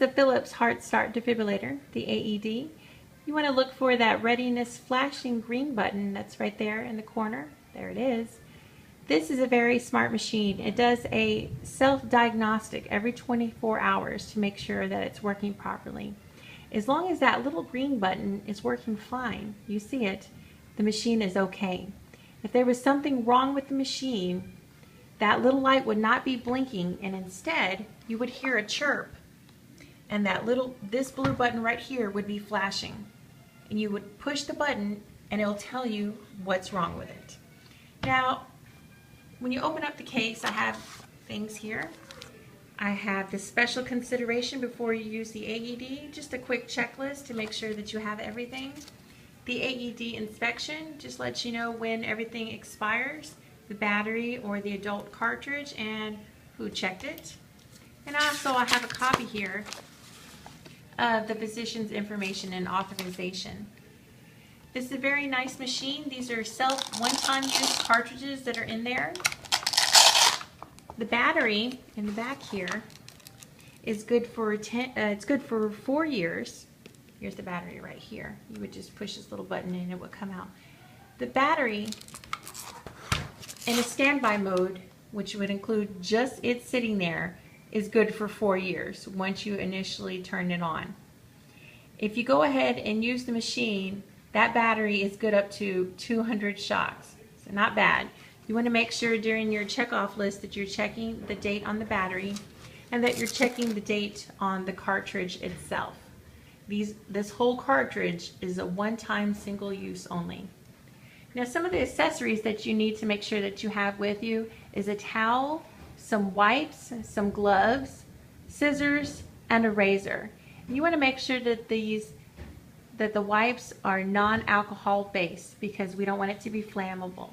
the Philips heart start defibrillator, the AED. You want to look for that readiness flashing green button that's right there in the corner. There it is. This is a very smart machine. It does a self-diagnostic every 24 hours to make sure that it's working properly. As long as that little green button is working fine, you see it, the machine is okay. If there was something wrong with the machine, that little light would not be blinking, and instead you would hear a chirp, and this blue button right here would be flashing, and you would push the button and it'll tell you what's wrong with it. Now when you open up the case, I have things here. I have this special consideration before you use the AED, just a quick checklist to make sure that you have everything. The AED inspection just lets you know when everything expires, the battery or the adult cartridge, and who checked it. And also I have a copy here of the physician's information and authorization. This is a very nice machine. These are one-time use cartridges that are in there. The battery in the back here is good for it's good for 4 years. Here's the battery right here. You would just push this little button and it would come out. The battery in a standby mode, which would include just it sitting there, is good for 4 years once you initially turn it on. If you go ahead and use the machine, that battery is good up to 200 shocks. So not bad. You want to make sure during your checkoff list that you're checking the date on the battery and that you're checking the date on the cartridge itself. This whole cartridge is a one-time single use only. Now some of the accessories that you need to make sure that you have with you is a towel, some wipes, some gloves, scissors, and a razor. And you want to make sure that the wipes are non-alcohol based because we don't want it to be flammable.